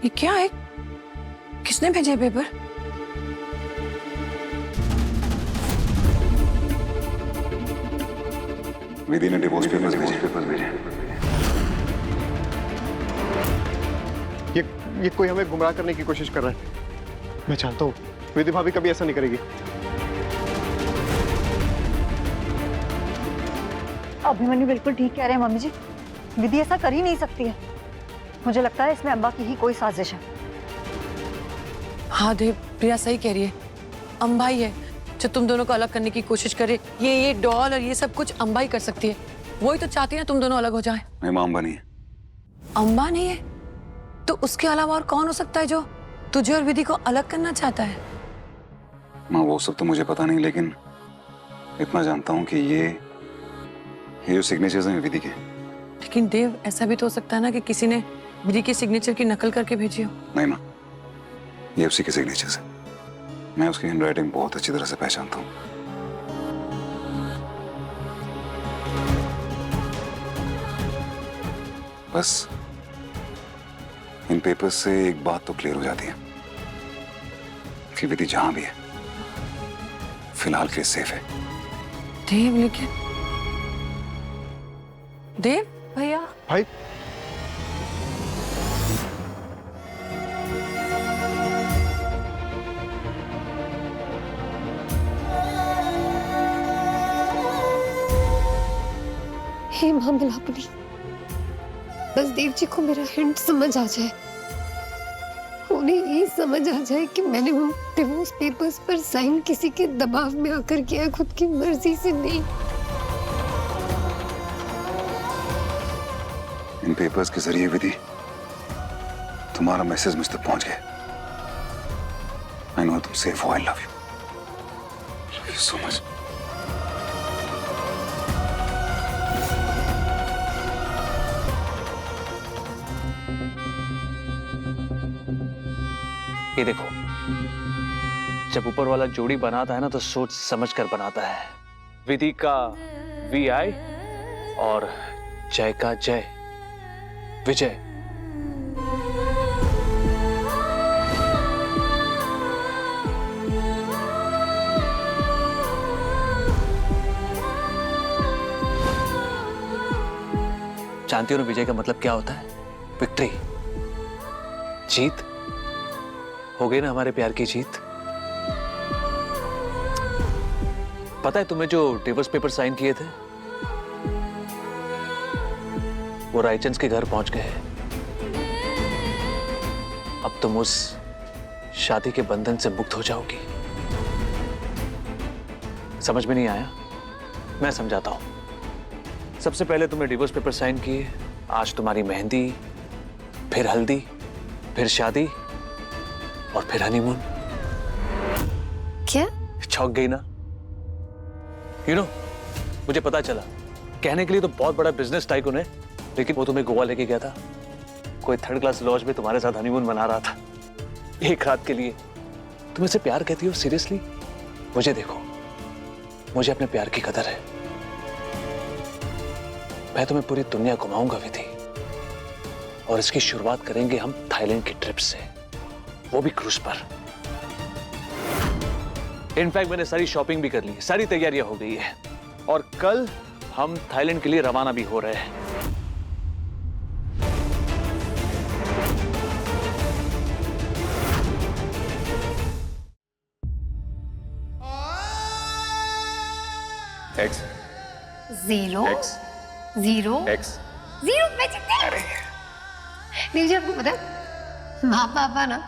ये क्या है? किसने भेजे पेपर? विधि ने डिवोर्स पेपर्स भेजे। ये कोई हमें गुमराह करने की कोशिश कर रहा है। मैं जानता हूँ विधि भाभी कभी ऐसा नहीं करेगी। अभिमन्यु बिल्कुल ठीक कह रहे हैं मम्मी जी। विधि ऐसा कर ही नहीं सकती है। मुझे लगता है इसमें अम्बा की ही कोई साजिश है। हाँ देव, प्रिया सही कह रही है। अम्बा ही है जो तुम दोनों को अलग करने की कोशिश करे। ये डॉल और ये सब कुछ अम्बा ही कर सकती है। वही तो चाहती है तुम दोनों अलग हो जाए। नहीं मां, अम्बा नहीं है। अम्बा नहीं है तो उसके अलावा और कौन हो सकता है जो तुझे और विधि को अलग करना चाहता है? मां वो सब तो मुझे पता नहीं, लेकिन इतना जानता हूँ कि ये जो सिग्नेचर्स हैं विधि के। लेकिन देव, ऐसा भी तो हो सकता है ना कि किसी ने विधि की सिग्नेचर की नकल करके भेजी हो। नहीं मां, ये उसी के सिग्नेचर्स है। मैं उसकी हैंडराइटिंग बहुत अच्छी तरह से पहचानता हूँ। बस इन पेपर्स से एक बात तो क्लियर हो जाती है कि विधि जहां भी है फिलहाल के लिए सेफ है। देव, लेकिन देव भैया भाई हे मां मिलापनी, बस देव जी को मेरा हिंट समझ आ जाए। उन्हें ये समझ आ जाए कि मैंने उन डिवोर्स पेपर्स पर साइन किसी के दबाव में आकर किया, खुद की मर्जी से नहीं। इन पेपर्स के जरिए विधि तुम्हारा मैसेज मुझ तक पहुंच गया। आई नो तुम सेफ हो। I love you so much. ये देखो, जब ऊपर वाला जोड़ी बनाता है ना तो सोच समझ कर बनाता है। विधि का VI और जय का जय, विजय। जानती हो ना विजय का मतलब क्या होता है? विक्ट्री, जीत। हो गई ना हमारे प्यार की जीत। पता है तुम्हें जो डिवोर्स पेपर साइन किए थे वो रायचंद के घर पहुंच गए हैं। अब तुम उस शादी के बंधन से मुक्त हो जाओगी। समझ में नहीं आया? मैं समझाता हूं। सबसे पहले तुमने डिवोर्स पेपर साइन किए, आज तुम्हारी मेहंदी, फिर हल्दी, फिर शादी और फिर हनीमून। क्या? चौंक गई ना? मुझे पता चला, कहने के लिए तो बहुत बड़ा बिजनेस टाइकून है, लेकिन वो तुम्हें गोवा लेके गया था। कोई 3rd क्लास लॉज में तुम्हारे साथ हनीमून मना रहा था, एक रात के लिए। तुम इसे प्यार कहती हो? सीरियसली? मुझे देखो, मुझे अपने प्यार की कदर है। मैं तुम्हें पूरी दुनिया घुमाऊंगा विधि, और इसकी शुरुआत करेंगे हम थाईलैंड की ट्रिप से, वो भी क्रूज पर। इनफैक्ट मैंने सारी शॉपिंग भी कर ली, सारी तैयारियां हो गई है, और कल हम थाईलैंड के लिए रवाना भी हो रहे हैं। X 0 X 0 X 0 मैं जीत गई। देव जी आपको पता है, माँ पापा ना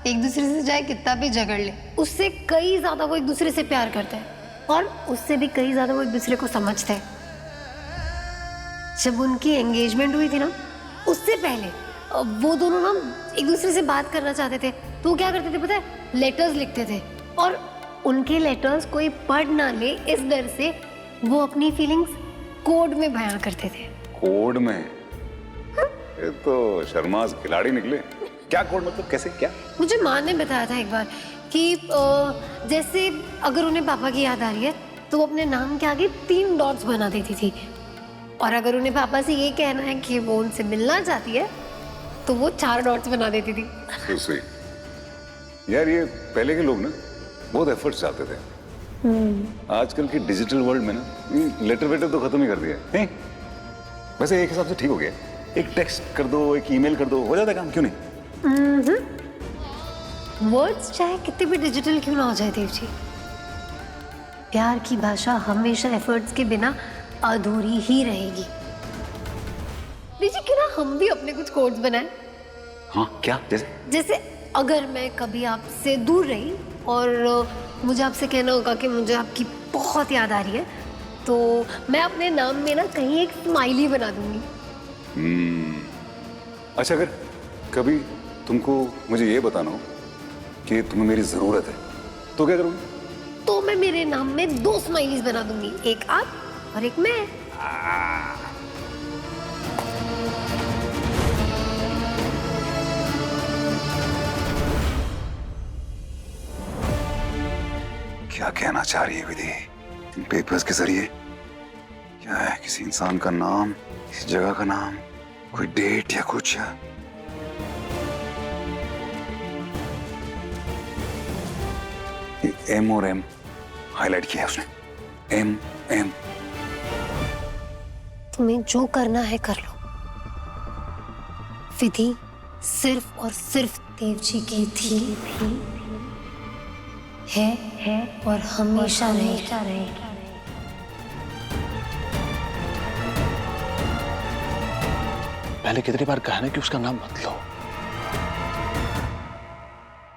एक दूसरे से चाहे कितना भी झगड़ ले, उससे कई ज्यादा वो एक दूसरे से प्यार करते हैं, और उससे भी कई ज्यादा वो एक दूसरे को समझते हैं। जब उनकी एंगेजमेंट हुई थी ना, उससे पहले वो दोनों ना एक दूसरे से बात करना चाहते थे, तो वो क्या करते थे पता है? लेटर्स लिखते थे, और उनके लेटर्स कोई पढ़ ना ले इस डर से वो अपनी फीलिंग्स कोड में बयां करते थे। कोड में? ये तो शर्माज खिलाड़ी निकले। क्या कोड मतलब? कैसे? क्या? मुझे माँ ने बताया था एक बार कि जैसे अगर उन्हें पापा की याद आ रही है तो वो अपने नाम के आगे 3 डॉट्स बना देती थी, और अगर उन्हें पापा से ये कहना है कि वो उनसे मिलना चाहती है तो वो 4 डॉट्स बना देती थी। तो सही यार, ये पहले के लोग ना बहुत एफर्ट्स डालते थे। आजकल की डिजिटल वर्ल्ड में ना लेटर वेटर तो खत्म ही कर दिया है। वैसे एक हिसाब से ठीक हो गया, एक टेक्स्ट कर दो, एक ईमेल कर दो, हो जाता है काम, क्यों नहीं? वर्ड्स चाहे कितने भी डिजिटल क्यों ना हो जाए देव जी, प्यार की भाषा हमेशा एफर्ट्स के बिना अधूरी ही रहेगी। दीजिए क्यों ना हम भी अपने कुछ कोड्स बनाएं। हाँ क्या? जैसे अगर मैं कभी आपसे दूर रही और मुझे आपसे कहना होगा कि मुझे आपकी बहुत याद आ रही है, तो मैं अपने नाम में ना कहीं एक स्माइली बना दूंगी। अच्छा, अगर कभी तुमको मुझे ये बताना हो कि तुम्हें मेरी जरूरत है तो क्या करोगे? तो मैं मेरे नाम में 2 स्माइलीज बना दूंगी, एक आप और एक मैं। क्या कहना चाह रही है विधि? इन पेपर्स के जरिए क्या है? किसी इंसान का नाम, किसी जगह का नाम, कोई डेट या कुछ? या एम और एम हाईलाइट किया है उसने। एम एम। तुम्हें जो करना है कर लो। विधि सिर्फ और सिर्फ देव जी की थी, है और हमेशा रहेगी। पहले कितनी बार कहा ना कि उसका नाम मत लो।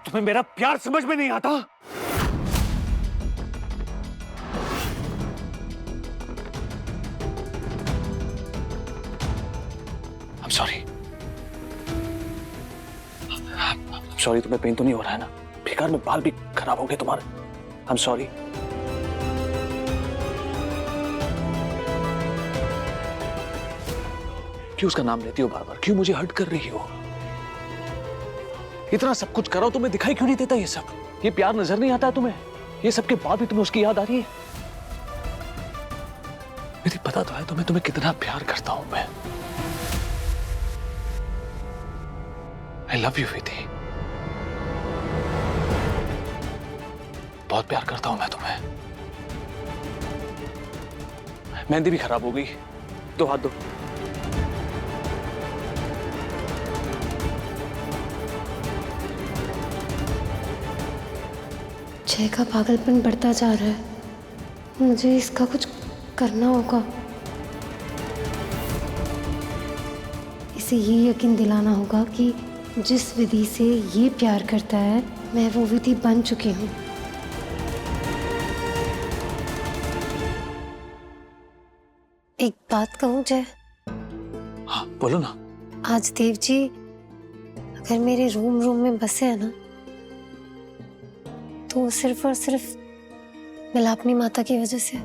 तुम्हें मेरा प्यार समझ में नहीं आता? I'm sorry. सॉरी, तुम्हें पेन तो नहीं हो रहा है ना? बेकार में बाल भी खराब हो गए तुम्हारे। I'm sorry. क्यों उसका नाम लेती हो बार बार? क्यों मुझे हर्ट कर रही हो? इतना सब कुछ करो, तुम्हें दिखाई क्यों नहीं देता ये सब? ये प्यार नजर नहीं आता है तुम्हें? ये सब के बाद भी तुम्हें उसकी याद आ रही है? मुझे पता तो है तुम्हें कितना प्यार करता हूं मैं। I love you विधि। बहुत प्यार करता हूं मैं तुम्हें। मेहंदी भी खराब हो गई, दो हाथ दो। जय का पागलपन बढ़ता जा रहा है, मुझे इसका कुछ करना होगा। इसे ये यकीन दिलाना होगा कि जिस विधि से ये प्यार करता है, मैं वो विधि बन चुकी हूँ। एक बात कहूँ जय? हाँ बोलो ना। आज देव जी अगर मेरे रूम में बसे है ना, तो सिर्फ और सिर्फ मिलापनी माता की वजह से।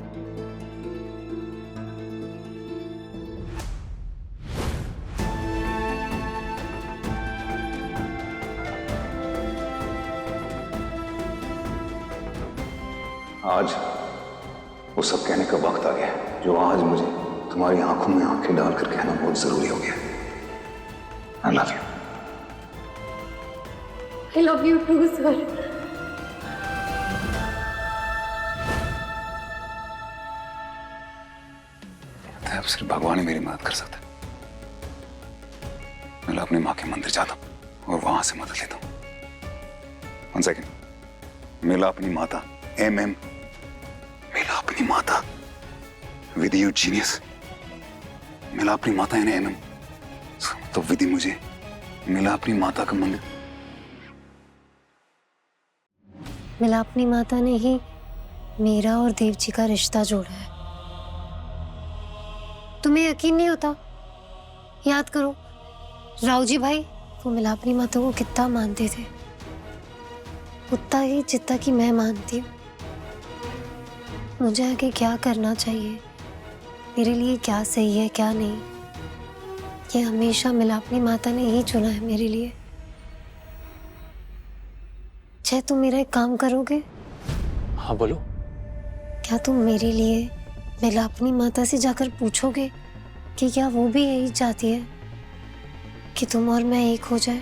आज वो सब कहने का वक्त आ गया है, जो आज मुझे तुम्हारी आंखों में आंखें डालकर कहना बहुत जरूरी हो गया। I love you. I love you too, sir. अब सिर्फ भगवान ही मेरी मदद कर सकता है। मैं अपनी माँ के मंदिर जाता हूँ और वहां से मदद लेता हूँ। 1 सेकेंड। मिला अपनी माता एम एम, मिला अपनी माता विधि यू जीनियस, मिला अपनी माता एम एम। तो विधि मुझे मिला अपनी माता का मंदिर। मिलापनी माता ने ही मेरा और देव जी का रिश्ता जोड़ा है। तुम्हें यकीन नहीं होता? याद करो, राव जी भाई वो मिलापनी माता को कितना मानते थे, उतना ही जितना कि मैं मानती हूँ। मुझे आगे क्या करना चाहिए, मेरे लिए क्या सही है क्या नहीं, ये हमेशा मिलापनी माता ने ही चुना है मेरे लिए। चाहे तुम मेरा एक काम करोगे? हाँ बोलो। क्या तुम मेरे लिए मिलापनी माता से जाकर पूछोगे कि क्या वो भी यही चाहती है कि तुम और मैं एक हो जाए?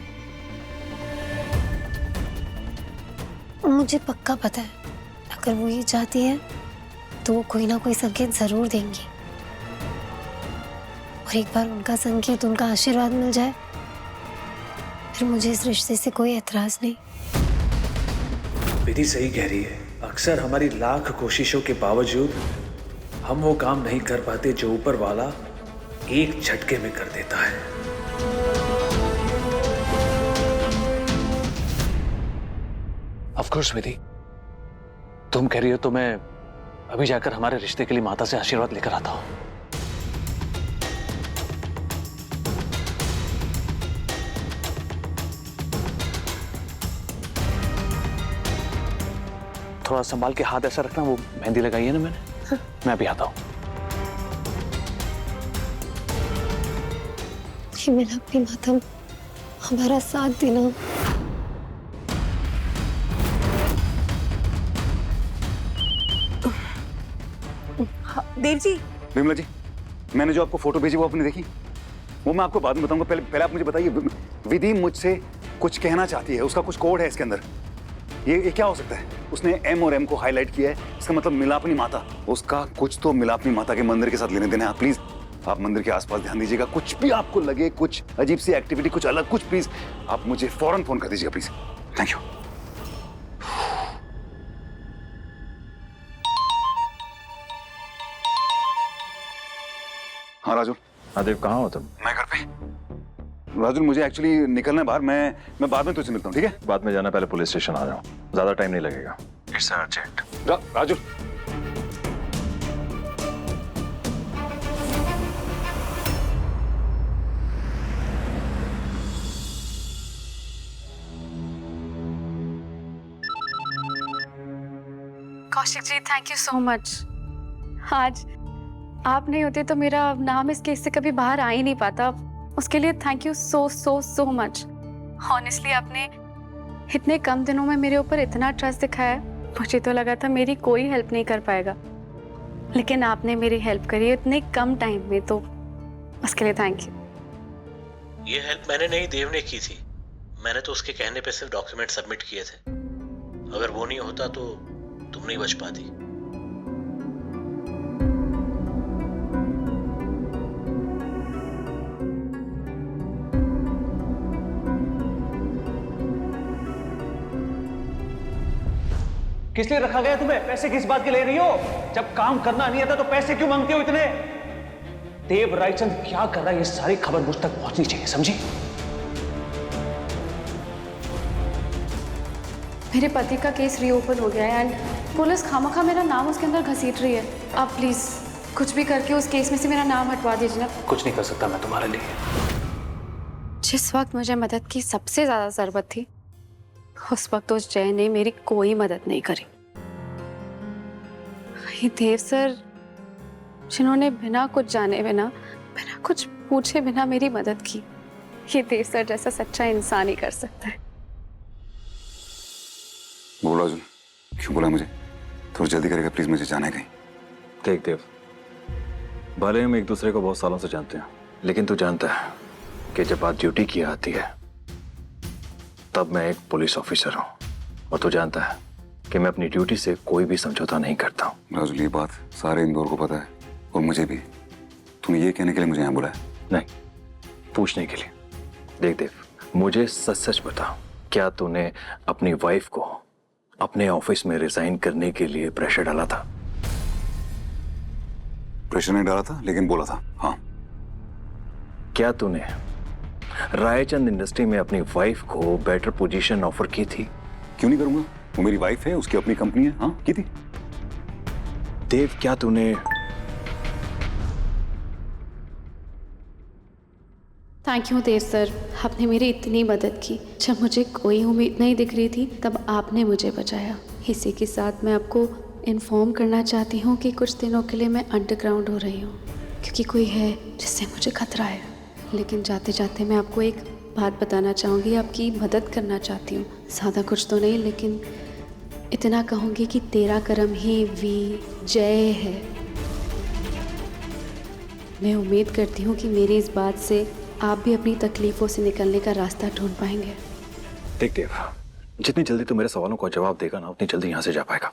मुझे पक्का पता है अगर वो ये चाहती है तो वो कोई ना कोई संकेत जरूर देंगी, और एक बार उनका संकेत, उनका आशीर्वाद मिल जाए, फिर मुझे इस रिश्ते से कोई एतराज नहीं। विधि सही कह रही है। अक्सर हमारी लाख कोशिशों के बावजूद हम वो काम नहीं कर पाते जो ऊपर वाला एक झटके में कर देता है। ऑफ कोर्स विधि, तुम कह रही हो तो मैं अभी जाकर हमारे रिश्ते के लिए माता से आशीर्वाद लेकर आता हूं। थोड़ा संभाल के हाथ ऐसा रखना, वो मेहंदी लगाई है ना मैंने। हाँ। मैं अभी आता हूं। मेरा अपनी माता हमारा साथ देना। देव जी। विमला जी, मैंने जो आपको फोटो भेजी वो आपने देखी? वो मैं आपको बाद में बताऊंगा, पहले आप मुझे बताइए, विधि मुझसे कुछ कहना चाहती है, उसका कुछ कोड है इसके अंदर। ये क्या हो सकता है? उसने एम और एम को हाईलाइट किया है, इसका मतलब मिलापनी माता। उसका कुछ तो मिलापनी माता के मंदिर के साथ लेने देने। आप प्लीज आप मंदिर के आसपास ध्यान दीजिएगा। कुछ भी आपको लगे, कुछ अजीब सी एक्टिविटी, कुछ अलग, कुछ, प्लीज आप मुझे फौरन फोन कर दीजिएगा प्लीज। Thank you. हाँ राजू। हाँ देव, कहाँ हो तुम? मैं घर पे। राजू मुझे एक्चुअली निकलना है बाहर, मैं बाद में तुझसे मिलता हूँ, ठीक है? बाद में जाना, पहले पुलिस स्टेशन आ जाओ, ज्यादा टाइम नहीं लगेगा। It's urgent. Raju Kaushik ji, thank you so much. आज आप नहीं होते तो मेरा नाम इस केस से कभी बाहर आ ही नहीं पाता। उसके लिए thank you so so so much. Honestly आपने इतने कम दिनों में मेरे ऊपर इतना ट्रस्ट दिखाया, मुझे तो लगा था मेरी कोई हेल्प नहीं कर पाएगा, लेकिन आपने मेरी हेल्प करी इतने कम टाइम में, तो उसके लिए थैंक यू। ये हेल्प मैंने नहीं, देव ने की थी। मैंने तो उसके कहने पे सिर्फ डॉक्यूमेंट सबमिट किए थे। अगर वो नहीं होता तो तुम नहीं बच पाती। किस लिए रखा गया तुम्हें? पैसे किस बात के ले रही हो? जब काम करना नहीं आता तो पैसे क्यों मांगते हो इतने? देव रायचंद क्या कर रहा है, ये सारी खबर मुझ तक पहुंचनी चाहिए, समझी? मेरे पति का केस रीओपन हो गया है एंड पुलिस खामखा मेरा नाम उसके अंदर घसीट रही है। आप प्लीज कुछ भी करके उस केस में से मेरा नाम हटवा दीजिए ना। कुछ नहीं कर सकता मैं तुम्हारे लिए। जिस वक्त मुझे मदद की सबसे ज्यादा जरूरत थी, उस वक्त उस जय ने मेरी कोई मदद नहीं करी। ये देव सर जिन्होंने बिना कुछ जाने बिना कुछ पूछे बिना मेरी मदद की, ये देव सर जैसा सच्चा इंसान ही कर सकता है। बोलो अर्जुन, क्यों बोला मुझे? थोड़ी जल्दी करेगा प्लीज, मुझे जाना है कहीं। देख देव, भले हम एक दूसरे को बहुत सालों से जानते हैं, लेकिन तू जानता है कि जब बात ड्यूटी की आती है तब मैं एक पुलिस ऑफिसर हूँ, और तू जानता है कि मैं अपनी ड्यूटी से कोई भी समझौता नहीं करता हूँ। राजुल ये बात सारे इंदौर को पता है, और मुझे भी। तूने ये कहने के लिए मुझे यहाँ बुलाया? नहीं, पूछने के लिए। देख देव, मुझे सच सच बता, क्या तूने अपनी वाइफ को अपने ऑफिस में रिजाइन करने के लिए प्रेशर डाला था? प्रेशर नहीं डाला था, लेकिन बोला था, हाँ। क्या तूने रायचंद इंडस्ट्री में अपनी वाइफ को बेटर पोजीशन ऑफर की थी? क्यों नहीं करूंगा, वो मेरी वाइफ है, उसकी अपनी कंपनी है, हाँ की थी। देव, क्या तूने थैंक यू देव सर, आपने मेरी इतनी मदद की। जब मुझे कोई उम्मीद नहीं दिख रही थी तब आपने मुझे बचाया। इसी के साथ मैं आपको इन्फॉर्म करना चाहती हूँ कि कुछ दिनों के लिए मैं अंडरग्राउंड हो रही हूँ, क्योंकि कोई है जिससे मुझे खतरा है। लेकिन जाते जाते मैं आपको एक बात बताना चाहूँगी, आपकी मदद करना चाहती हूँ। ज़्यादा कुछ तो नहीं, लेकिन इतना कहूँगी कि तेरा कर्म ही विजय है। मैं उम्मीद करती हूँ कि मेरी इस बात से आप भी अपनी तकलीफों से निकलने का रास्ता ढूंढ पाएंगे। देख देव, जितनी जल्दी तू मेरे सवालों का जवाब देगा ना, उतनी जल्दी यहाँ से जा पाएगा।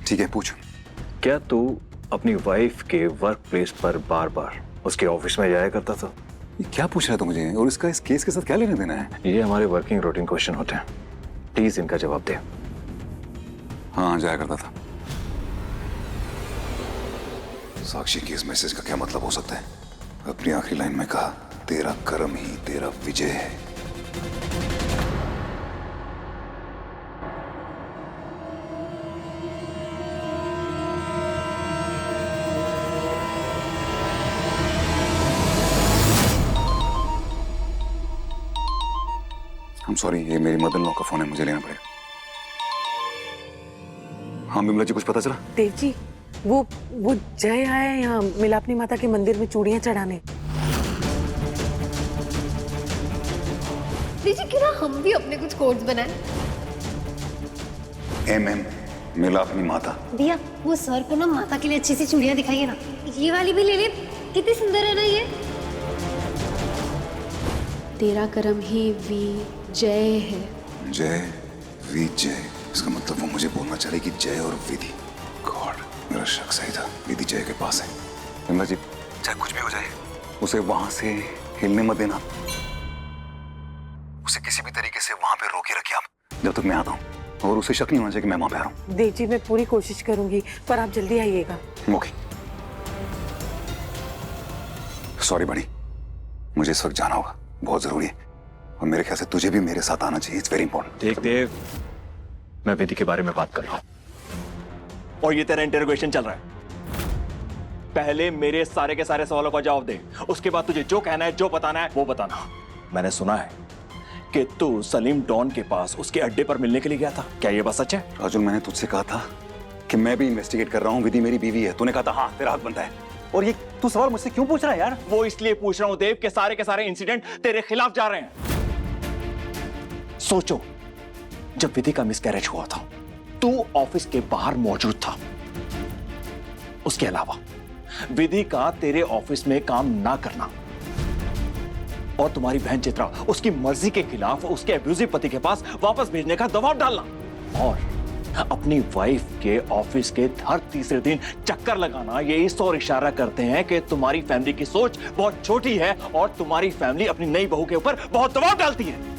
ठीक है, पूछ। क्या तू अपनी वाइफ के वर्क प्लेस पर बार बार उसके ऑफिस में जाया करता था? ये क्या पूछ रहा है तू मुझे, और इसका इस केस के साथ क्या लेना देना है? ये हमारे वर्किंग रूटीन क्वेश्चन होते हैं, प्लीज इनका जवाब दे। हाँ, जाया करता था। साक्षी के इस मैसेज का क्या मतलब हो सकता है? अपनी आखिरी लाइन में कहा, तेरा कर्म ही तेरा विजय है। I'm sorry, ये मेरी मदर इन लॉ का फोन है, मुझे लेना पड़ेगा। हाँ बिमला जी, कुछ पता चला? देव जी, वो जय आया है यहाँ मिलापनी माता के मंदिर में चूड़ियां चढ़ाने। दीजिए क्यों ना हम भी अपने कुछ कोड्स बनाएं। MM मिलापनी माता। दिया, वो सर को ना माता के लिए अच्छी सी चूड़ियां दिखाइए ना। ये वाली भी ले ले, कितनी सुंदर है ना ये। तेरा कर्म ही विजय है। जय विजय, इसका मतलब वो मुझे बोलना चाह रही कि जय और विधि। गॉड, मेरा शक सही था, विधि जय के पास है। बिमला जी, चाहे कुछ भी हो जाए, उसे वहां से हिलने मत देना। उसे किसी भी तरीके से वहां पे रोके रखिए आप, जब तक मैं आता हूँ, और उसे शक नहीं होना चाहिए कि मैं वहां पे आ रहा हूँ। देव जी, मैं पूरी कोशिश करूंगी, पर आप जल्दी आइएगा। ओके। सॉरी बड़ी, मुझे इस वक्त जाना होगा, बहुत जरूरी है, और मेरे ख्याल से तुझे भी मेरे साथ आना चाहिए। It's very important. देख देव, मैं विधि के बारे में बात कर रहा हूं, और ये तेरा इंटरोगेशन चल रहा है। पहले मेरे सारे के सारे सवालों का जवाब दे, उसके बाद तुझे जो कहना है, जो बताना है वो बताना। मैंने सुना है कि तू सलीम डॉन के पास उसके अड्डे पर मिलने के लिए गया था, क्या ये बात सच है? राजुल, मैंने तुझसे कहा था कि मैं भी इन्वेस्टिगेट कर रहा हूँ, विधि मेरी बीवी है। तूने कहा था हाँ, तेरा हक बनता है। और ये तू सवाल मुझसे क्यों पूछ रहा है यार? वो इसलिए पूछ रहा हूं देव के सारे के सारे इंसिडेंट तेरे खिलाफ जा रहे हैं। सोचो, जब विधि का मिसकैरेज हुआ था, तू ऑफिस के बाहर मौजूद था। उसके अलावा विधि का तेरे ऑफिस में काम ना करना और तुम्हारी बहन चित्रा उसकी मर्जी के खिलाफ उसके अब्यूजिव पति के पास वापस भेजने का दबाव डालना, और अपनी वाइफ के ऑफिस के हर तीसरे दिन चक्कर लगाना, ये इस ओर इशारा करते हैं कि तुम्हारी फैमिली की सोच बहुत छोटी है और तुम्हारी फैमिली अपनी नई बहू के ऊपर बहुत दबाव डालती है।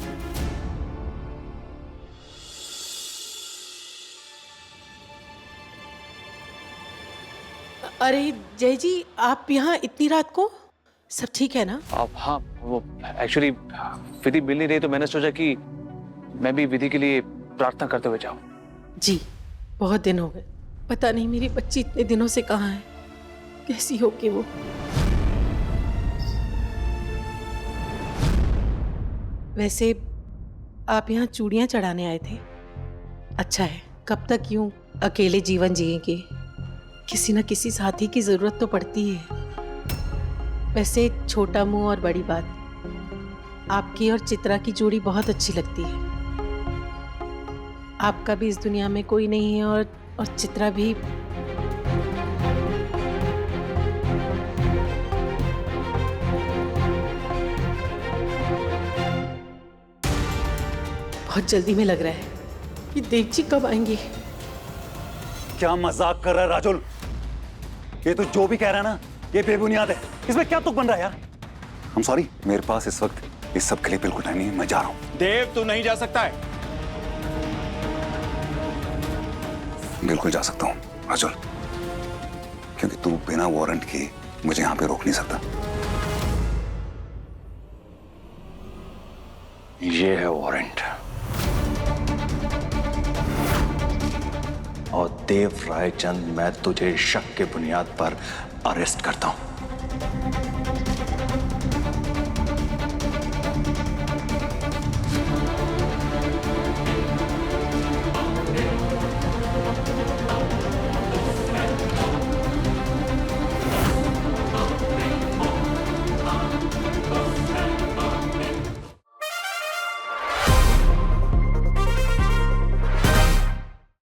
अरे जय जी, आप यहाँ इतनी रात को? सब ठीक है ना? अब हाँ, वो एक्चुअली विधि मिल नहीं रही, तो मैंने सोचा कि मैं भी विधि के लिए प्रार्थना करते हुए जाऊं। जी, बहुत दिन हो गए, पता नहीं मेरी बच्ची इतने दिनों से कहाँ है, कैसी होगी वो। वैसे आप यहाँ चूड़ियाँ चढ़ाने आए थे, अच्छा है। कब तक यूं अकेले जीवन जिएंगे? किसी न किसी साथी की जरूरत तो पड़ती है। वैसे छोटा मुंह और बड़ी बात, आपकी और चित्रा की जोड़ी बहुत अच्छी लगती है। आपका भी इस दुनिया में कोई नहीं है, और चित्रा भी। बहुत जल्दी में लग रहा है कि देव जी कब आएंगे। क्या मजाक कर रहा है राजुल? ये तो जो भी कह रहा है ना, ये बेबुनियाद है। इसमें क्या तुक बन रहा है यार? I'm sorry, मेरे पास इस वक्त इस सब के लिए बिल्कुल टाइम नहीं है, मैं जा रहा हूं। देव, तू नहीं जा सकता है। बिल्कुल जा सकता हूं राजुल, क्योंकि तू बिना वारंट के मुझे यहां पे रोक नहीं सकता। ये है वारंट, और देव रायचंद, मैं तुझे शक के बुनियाद पर अरेस्ट करता हूं।